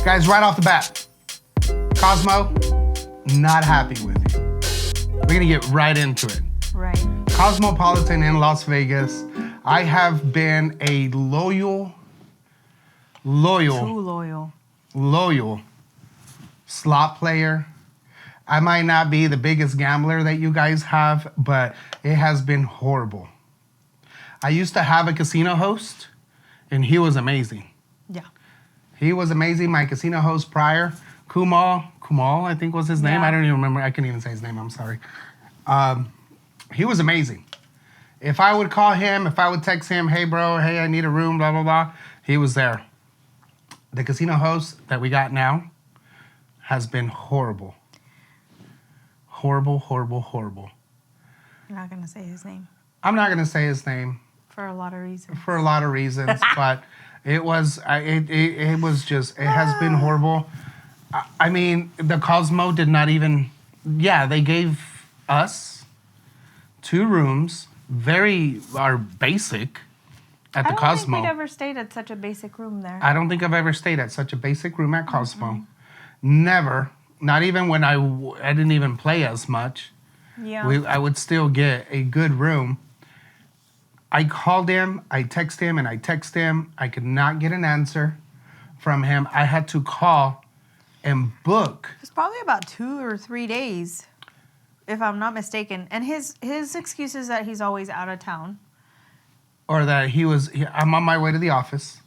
Guys, right off the bat, Cosmo, not happy with you. We're gonna get right into it. Right. Cosmopolitan in Las Vegas. I have been a loyal Too loyal. slot player. I might not be the biggest gambler that you guys have, but it has been horrible. I used to have a casino host, and he was amazing. Yeah. He was amazing. My casino host prior, Kumal, I think was his name. Yeah. I don't even remember. I couldn't even say his name. I'm sorry. He was amazing. If I would call him, if I would text him, hey, bro, hey, I need a room, blah, blah, blah, he was there. The casino host that we got now has been horrible. Horrible. You're not going to say his name. I'm not going to say his name. For a lot of reasons. But it has been horrible. I mean, the Cosmo did not even, they gave us 2 rooms, are basic at the Cosmo. I don't think we'd ever stayed at such a basic room there. I don't think I've ever stayed at such a basic room at Cosmo. Mm-hmm. Never. Not even when I didn't even play as much. Yeah. I would still get a good room. I called him, I text him, and I text him. I could not get an answer from him. I had to call and book. It was probably about 2 or 3 days, if I'm not mistaken. And his excuse is that he's always out of town. Or that I'm on my way to the office.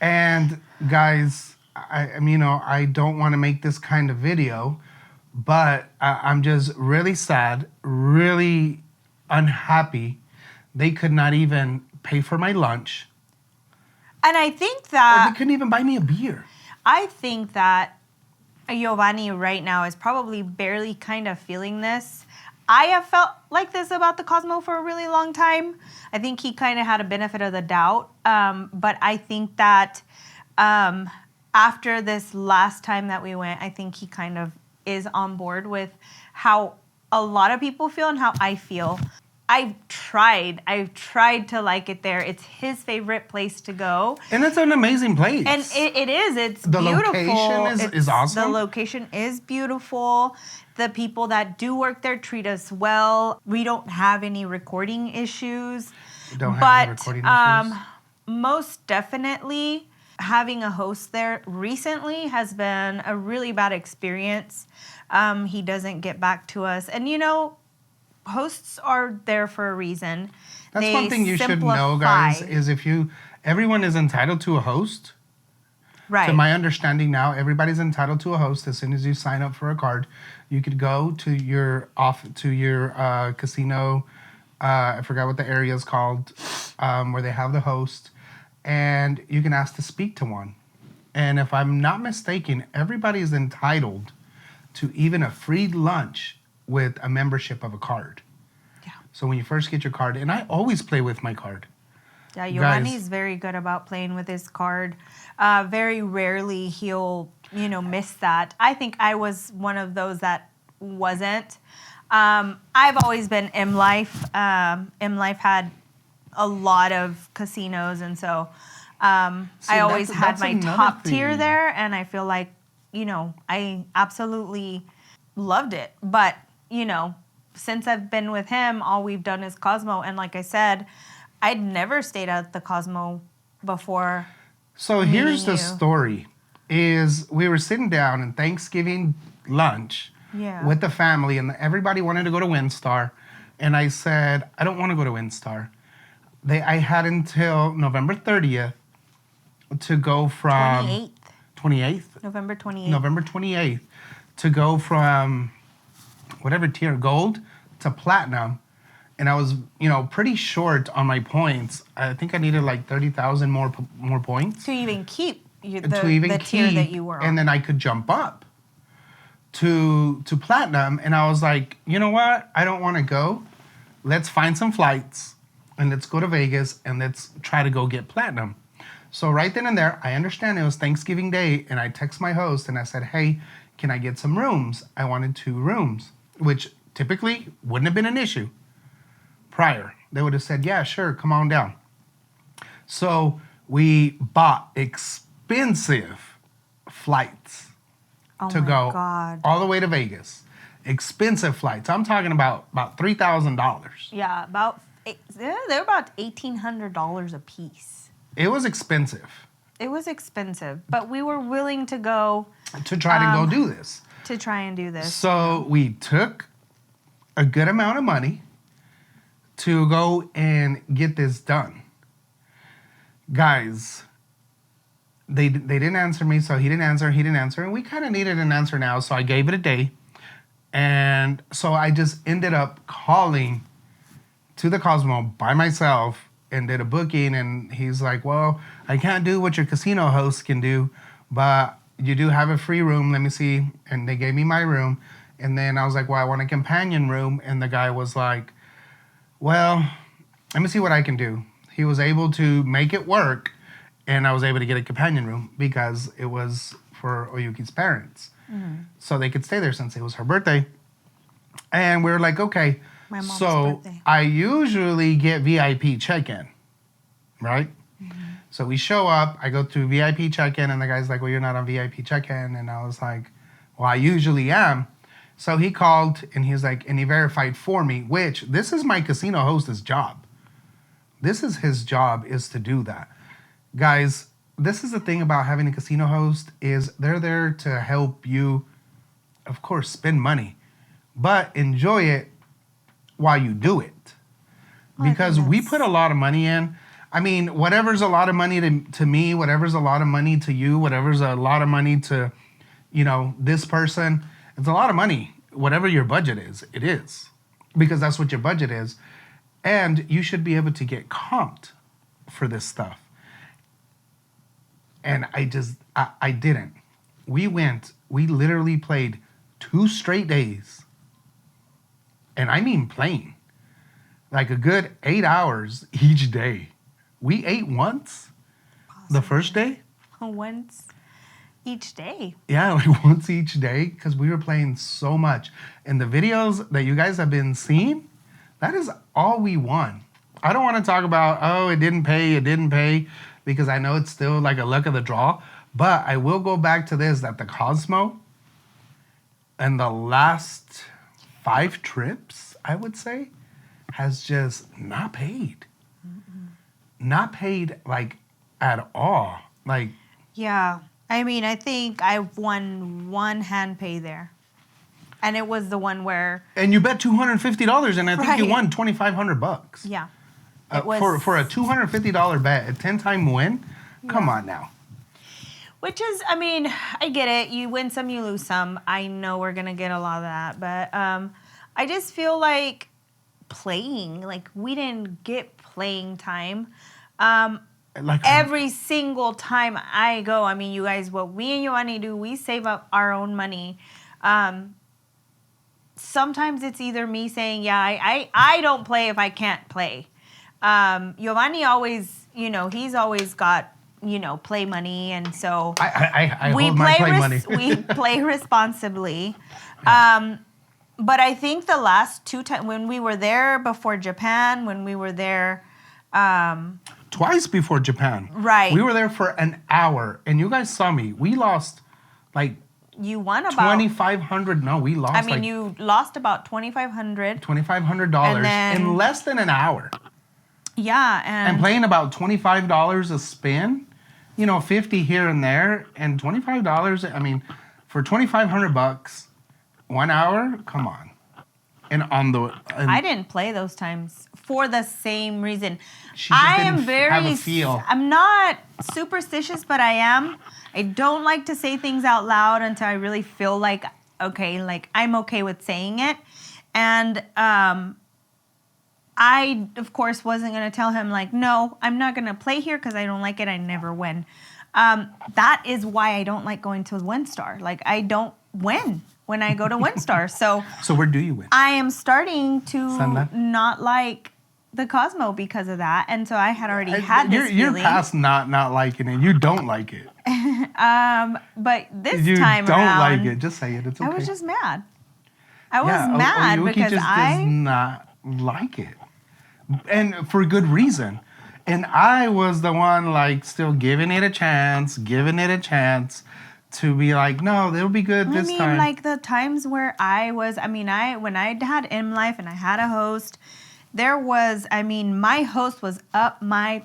And guys, I don't want to make this kind of video, but I'm just really sad, really unhappy. They could not even pay for my lunch. And I think that... Or they couldn't even buy me a beer. I think that Giovanni right now is probably barely kind of feeling this. I have felt like this about the Cosmo for a really long time. I think he kind of had a benefit of the doubt. But I think that after this last time that we went, I think he kind of is on board with how a lot of people feel and how I feel. I've tried to like it there. It's his favorite place to go. And it's an amazing place. And it is. It's the beautiful. The location is awesome. The location is beautiful. The people that do work there treat us well. We don't have any recording issues. Most definitely, having a host there recently has been a really bad experience. He doesn't get back to us. And, hosts are there for a reason. That's one thing you should know, guys, is everyone is entitled to a host. Right. To my understanding now, everybody's entitled to a host. As soon as you sign up for a card, you could go to your casino. I forgot what the area is called, where they have the host, and you can ask to speak to one. And if I'm not mistaken, everybody is entitled to even a free lunch with a membership of a card. Yeah. So when you first get your card, and I always play with my card. Yeah, Giovanni's very good about playing with his card. Very rarely he'll, miss that. I think I was one of those that wasn't. I've always been M Life. M Life had a lot of casinos, and so I always had my top tier there, and I feel like, I absolutely loved it. But since I've been with him, all we've done is Cosmo. And like I said, I'd never stayed at the Cosmo before. So here's the story, is we were sitting down in Thanksgiving lunch with the family, and everybody wanted to go to WinStar. And I said, I don't want to go to WinStar. I had until November 30th to go from... 28th? November 28th. November 28th to go from whatever tier, gold to platinum. And I was, pretty short on my points. I think I needed like 30,000 more points. To even keep the tier that you were on. And then I could jump up to platinum. And I was like, you know what? I don't want to go. Let's find some flights and let's go to Vegas and let's try to go get platinum. So right then and there, I understand it was Thanksgiving Day, and I text my host and I said, hey, can I get some rooms? I wanted 2 rooms, which typically wouldn't have been an issue prior. They would have said, yeah, sure, come on down. So we bought expensive flights to go all the way to Vegas. Expensive flights. I'm talking about $3,000. Yeah, they're about $1,800 a piece. It was expensive. It was expensive, but we were willing to go to try to go do this. To try and do this. So we took a good amount of money to go and get this done. Guys, they didn't answer me, so he didn't answer, and we kind of needed an answer now, so I gave it a day. And so I just ended up calling to the Cosmo by myself and did a booking, and he's like, well, I can't do what your casino host can do, but you do have a free room, let me see. And they gave me my room, and then I was like, well, I want a companion room, and the guy was like, well, let me see what I can do. He was able to make it work, and I was able to get a companion room because it was for Oyuki's parents. Mm-hmm. So they could stay there since it was her birthday. And we were like, okay. My mom's birthday. I usually get VIP check-in, right? Mm-hmm. So we show up, I go through VIP check-in, and the guy's like, well, you're not on VIP check-in. And I was like, well, I usually am. So he called, and he's like, and he verified for me, which this is my casino host's job. This is his job, is to do that. Guys, this is the thing about having a casino host, is they're there to help you, of course, spend money, but enjoy it while you do it. Because we put a lot of money in. I mean, whatever's a lot of money to me, whatever's a lot of money to you, whatever's a lot of money to, this person, it's a lot of money. Whatever your budget is, it is. Because that's what your budget is. And you should be able to get comped for this stuff. And I didn't. We literally played 2 straight days. And I mean playing. Like a good 8 hours each day. We ate once the first day. Once each day. Yeah, like once each day, because we were playing so much. And the videos that you guys have been seeing, that is all we won. I don't want to talk about, it didn't pay, because I know it's still like a luck of the draw. But I will go back to this, that the Cosmo and the last 5 trips, I would say, has just not paid. Mm-mm. Not paid, like, at all. Like, yeah. I mean, I think I've won 1 hand pay there. And it was the one where... And you bet $250, and I think you won $2,500. Yeah. For a $250 bet, a 10-time win? Come on now. Which is, I mean, I get it. You win some, you lose some. I know we're going to get a lot of that. But I just feel like playing, like we didn't get playing time. Every single time I go, I mean, you guys, what we and Giovanni do, we save up our own money. Sometimes it's either me saying, yeah, I don't play if I can't play. Giovanni always, he's always got, play money. And so I hold my play money. We play responsibly. But I think the last 2 times, when we were there before Japan, when we were there... Twice before Japan. Right. We were there for an hour, and you guys saw me. We lost, like... You won about... $2,500. No, we lost, I mean, you lost about $2,500. $2,500 in less than an hour. Yeah, and playing about $25 a spin, $50 here and there, and $25. I mean, for $2,500, 1 hour. Come on. And I didn't play those times for the same reason. She just didn't have a feel. I'm not superstitious, but I am. I don't like to say things out loud until I really feel like I'm okay with saying it. And I, of course, wasn't going to tell him, no, I'm not going to play here because I don't like it. I never win. That is why I don't like going to WinStar. I don't win when I go to WinStar. So where do you win? I am starting to not like the Cosmo because of that. And so I had already had this feeling. You're past not liking it. You don't like it. But this time around... You don't like it. Just say it. It's okay. I was just mad. I was mad because does not like it. And for good reason. And I was the one, still giving it a chance, to be like, no, they'll be good this time. Like the times where when I had M Life and I had a host, my host was up my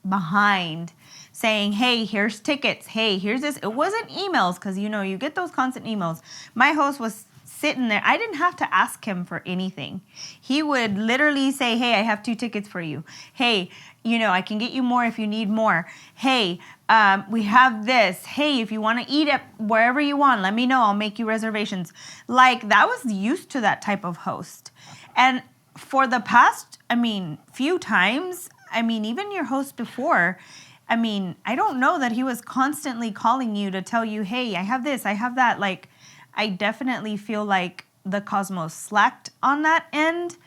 behind saying, hey, here's tickets. Hey, here's this. It wasn't emails because, you get those constant emails. My host was sitting there. I didn't have to ask him for anything. He would literally say, hey, I have 2 tickets for you. Hey, I can get you more if you need more. Hey, we have this. Hey, if you want to eat it wherever you want, let me know. I'll make you reservations. Like, that was used to that type of host. And for the past, few times, even your host before, I don't know that he was constantly calling you to tell you, hey, I have this, I have that. Like, I definitely feel like the Cosmos slacked on that end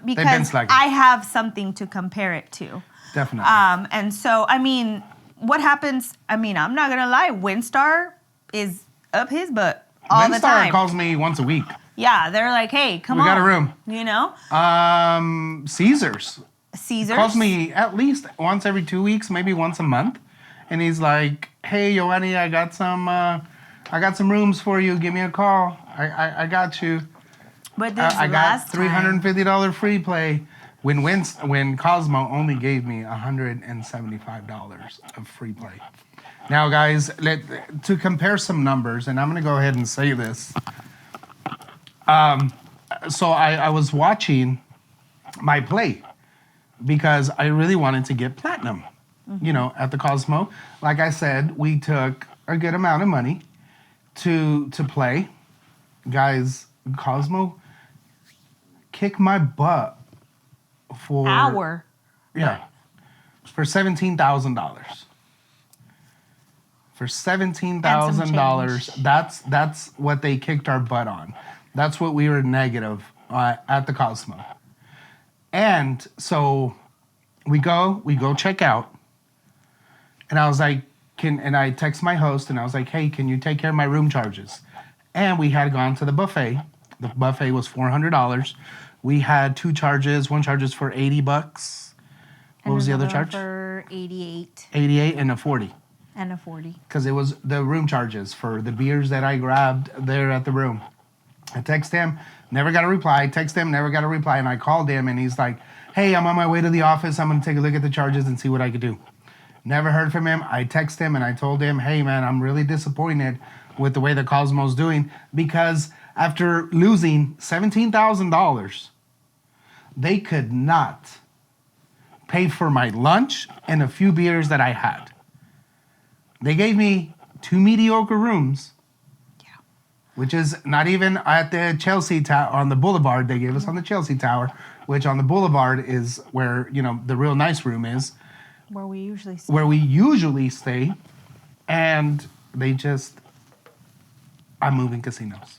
because I have something to compare it to. Definitely. And so, what happens? I'm not going to lie. Windstar is up his butt all the time. Windstar calls me once a week. Yeah, they're like, hey, come on. We got a room. Caesars calls me at least once every 2 weeks, maybe once a month. And he's like, hey, Yoani, I got some rooms for you. Give me a call. I got you. But I got $350 free play when Cosmo only gave me $175 of free play. Now, guys, to compare some numbers, and I'm going to go ahead and say this. So I was watching my play because I really wanted to get platinum, at the Cosmo. Like I said, we took a good amount of money to play. Guys, Cosmo kicked my butt for for $17,000. For $17,000, that's what they kicked our butt on. That's what we were negative at the Cosmo. And so we go check out. And I was like, I text my host and I was like, hey, can you take care of my room charges? And we had gone to the buffet. The buffet was $400. We had 2 charges. One charge is for $80. What was the other charge? For $88. $88 and a $40. And a $40. Because it was the room charges for the beers that I grabbed there at the room. I text him, never got a reply. Text him, never got a reply. And I called him and he's like, hey, I'm on my way to the office. I'm going to take a look at the charges and see what I could do. Never heard from him. I text him and I told him, hey, man, I'm really disappointed with the way the Cosmo's doing because after losing $17,000, they could not pay for my lunch and a few beers that I had. They gave me 2 mediocre rooms, which is not even at the Chelsea Tower on the Boulevard. They gave us on the Chelsea Tower, which on the Boulevard is where, the real nice room is. Where we usually stay. And they just, I'm moving casinos.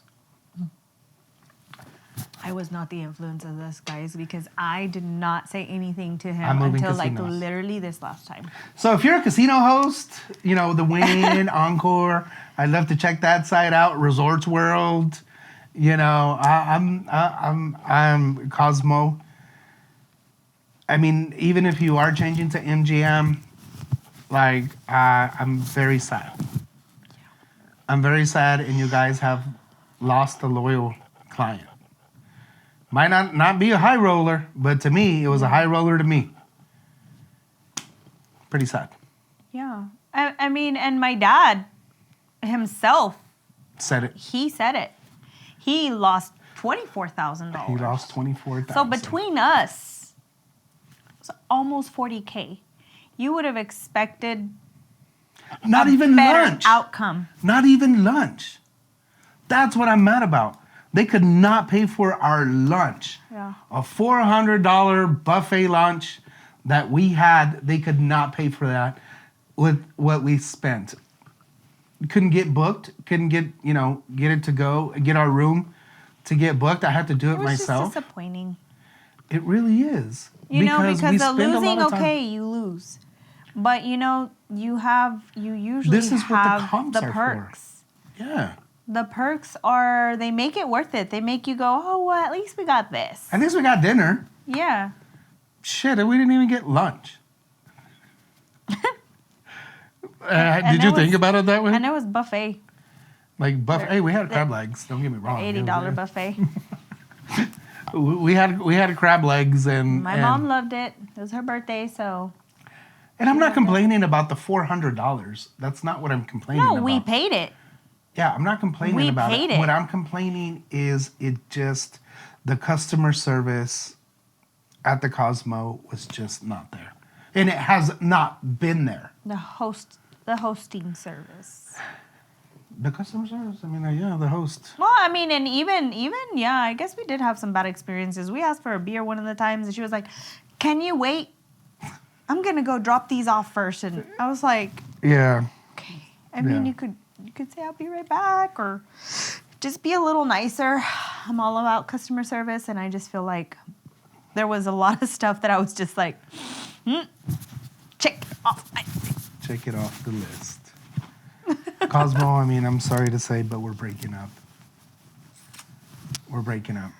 I was not the influence of this, guys, because I did not say anything to him until casinos. Literally this last time. So if you're a casino host, the Wynn, Encore, I'd love to check that site out. Resorts World, I'm Cosmo. Even if you are changing to MGM, I'm very sad. I'm very sad, and you guys have lost a loyal client. Might not be a high roller, but to me, it was a high roller to me. Pretty sad. Yeah. And my dad himself said it. He said it. He lost $24,000. He lost $24,000. So between us, it's almost $40K. You would have expected not even better lunch outcome. Not even lunch. That's what I'm mad about. They could not pay for our lunch. Yeah. A $400 buffet lunch that we had, they could not pay for that with what we spent. Couldn't get booked, couldn't get it to go, get our room to get booked. I had to do it myself. It's just disappointing. It really is. Because the losing, you lose. But you usually have the perks. For. Yeah. The perks they make it worth it. They make you go, oh, well, at least we got this. At least we got dinner. Yeah. Shit, we didn't even get lunch. Did you think about it that way? And it was buffet. Like buffet. Hey, we had crab legs. Don't get me wrong. $80 buffet. We had crab legs and my mom loved it. It was her birthday, so. And I'm not complaining about the $400. That's not what I'm complaining about. No, we paid it. Yeah, I'm not complaining about it. What I'm complaining is the customer service at the Cosmo was just not there. And it has not been there. The hosting service. The customer service? I mean, yeah, the host. Well, I mean, and even, yeah, I guess we did have some bad experiences. We asked for a beer one of the times, and she was like, "Can you wait? I'm going to go drop these off first." And I was like, yeah. Okay. I mean, you could say, "I'll be right back," or just be a little nicer. I'm all about customer service, and I just feel like there was a lot of stuff that I was just like, check it off. Check it off the list. Cosmo, I mean, I'm sorry to say, but we're breaking up. We're breaking up.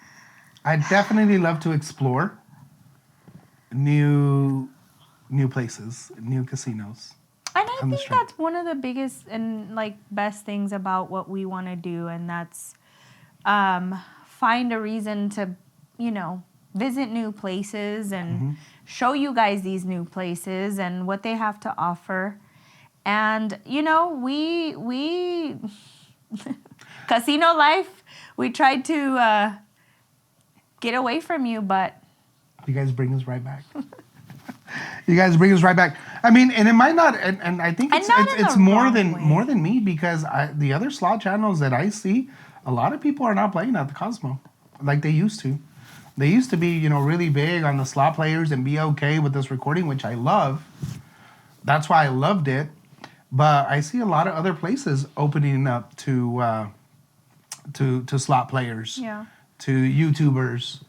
I'd definitely love to explore new places, new casinos. And I think that's one of the biggest and like best things about what we want to do, and that's find a reason to, visit new places and show you guys these new places and what they have to offer. And we casino life, we tried to get away from you, but you guys bring us right back. You guys bring us right back. I mean, and it might not, and I think it's more than me, because the other slot channels that I see, a lot of people are not playing at the Cosmo like they used to. They used to be, really big on the slot players and be okay with this recording, which I love. That's why I loved it. But I see a lot of other places opening up to slot players, to YouTubers,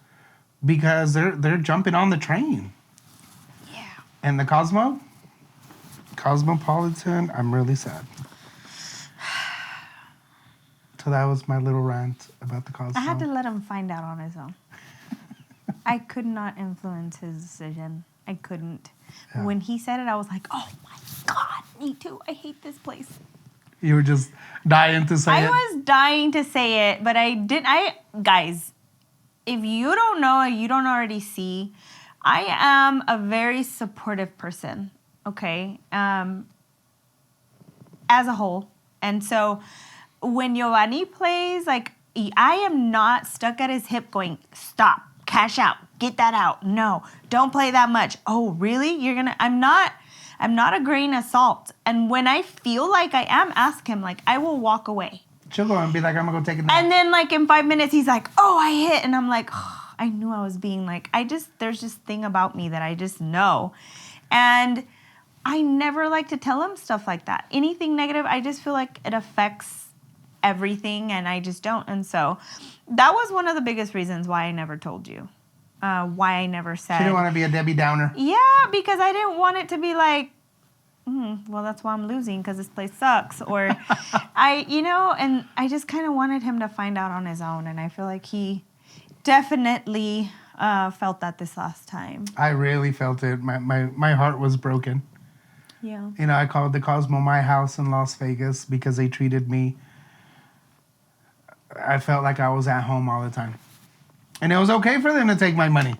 because they're jumping on the train. Yeah. And the Cosmopolitan, I'm really sad. So that was my little rant about the Cosmo. I had to let him find out on his own. I could not influence his decision. I couldn't. Yeah. When he said it, I was like, "Oh my God, me too. I hate this place." You were just dying to say it? I was dying to say it, but I didn't. Guys, if you don't know, you don't already see, I am a very supportive person, okay? As a whole. And so when Giovanni plays, like, I am not stuck at his hip going, "Stop. Cash out. Get that out. No, don't play that much." Oh, really? I'm not a grain of salt. And when I feel like I am, ask him, like, I will walk away. She'll go and be like, "I'm going to go take a nap." And then, like, in 5 minutes, he's like, "Oh, I hit." And I'm like, oh, I knew I was being like, there's this thing about me that I just know. And I never like to tell him stuff like that. Anything negative, I just feel like it affects everything, and I just don't. And so that was one of the biggest reasons why I never told you. Why I never said. She didn't want to be a Debbie Downer. Yeah, because I didn't want it to be like, well, that's why I'm losing, because this place sucks. Or and I just kind of wanted him to find out on his own. And I feel like he definitely felt that this last time. I really felt it. My heart was broken. Yeah. I called the Cosmo my house in Las Vegas because they treated me. I felt like I was at home all the time. And it was okay for them to take my money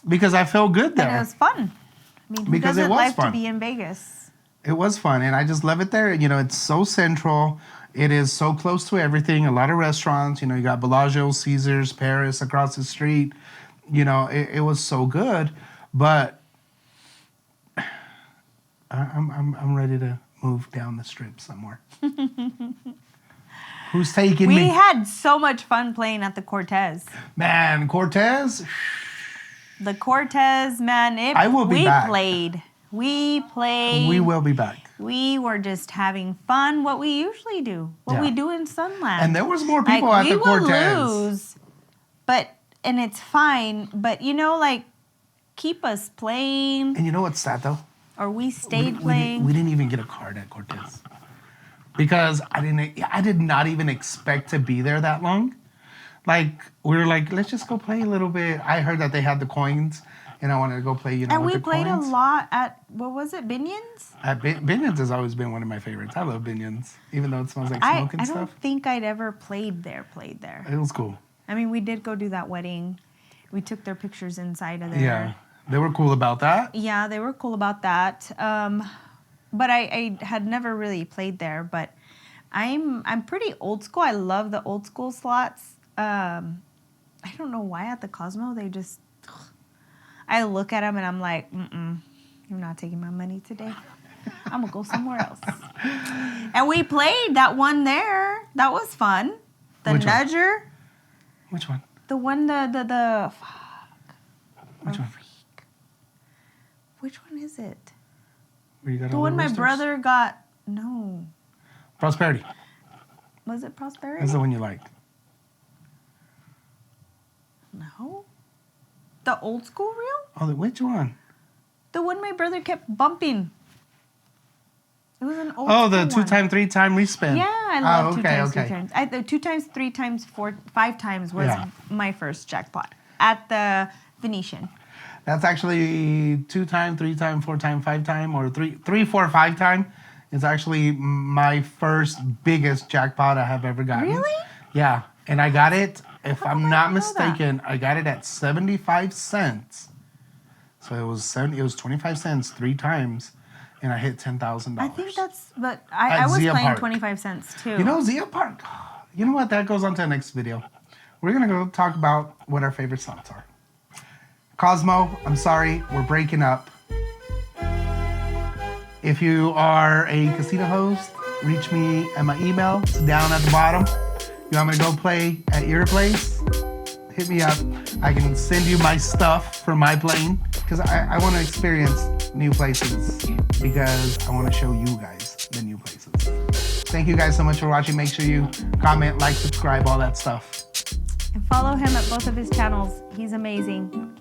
because I felt good there. And it was fun. I mean, who doesn't like to be in Vegas? It was fun, and I just love it there. It's so central. It is so close to everything. A lot of restaurants. You got Bellagio, Caesars, Paris across the street. It was so good. But I'm ready to move down the strip somewhere. Who's taking me? We had so much fun playing at the Cortez. Man, Cortez. The Cortez, man. I will be back. We played. We will be back. We were just having fun, what we usually do. What we do in Sunland. And there was more people at the Cortez. We will lose, and it's fine. But, keep us playing. And you know what's sad, though? Or we stayed playing. We didn't even get a card at Cortez. Because I did not even expect to be there that long. Like, we were like, let's just go play a little bit. I heard that they had the coins. and I wanted to go play, And with we the played coins. a lot at, what was it, Binion's? Binion's has always been one of my favorites. I love Binion's, even though it smells like smoke and I stuff. don't think I'd ever played there. It was cool. I mean, we did go do that wedding. We took their pictures inside of there. Yeah, they were cool about that. Yeah, they were cool about that. But I had never really played there. But I'm pretty old school. I love the old school slots. I don't know why at the Cosmo they just. I look at them and I'm like, you're not taking my money today. I'm gonna go somewhere else. And we played that one there. That was fun. The Which one? Nudger. Which one? The one the fuck. Which one? Freak. Which one is it? Where you got The all one my roosters? brother got. No. Prosperity. Was it Prosperity? That's the one you liked. No. The old school reel? Oh, which one? The one my brother kept bumping. It was an old Oh, the school 2-time, 3-time respin. Yeah, I love okay, 2 times, okay. 3 times. The 2 times, 3 times, 4, 5 times was Yeah. my first jackpot at the Venetian. That's actually 2-time, 3-time, 4-time, 5-time, or 3, 4, 5-time. It's actually my first biggest jackpot I have ever gotten. Really? Yeah, and I got it. If How I'm come I not didn't know that? mistaken, I got it at 75 cents. So it was 25 cents 3 times, and I hit $10,000. I think that's, but At I was Zia playing Park. 25 cents too. You know, Zia Park. You know what? That goes on to the next video. We're gonna go talk about what our favorite slots are. Cosmo, I'm sorry, we're breaking up. If you are a casino host, reach me at my email. It's down at the bottom. You want me to go play at your place? Hit me up. I can send you my stuff for my playing because I want to experience new places because I want to show you guys the new places. Thank you guys so much for watching. Make sure you comment, like, subscribe, all that stuff. And follow him at both of his channels. He's amazing.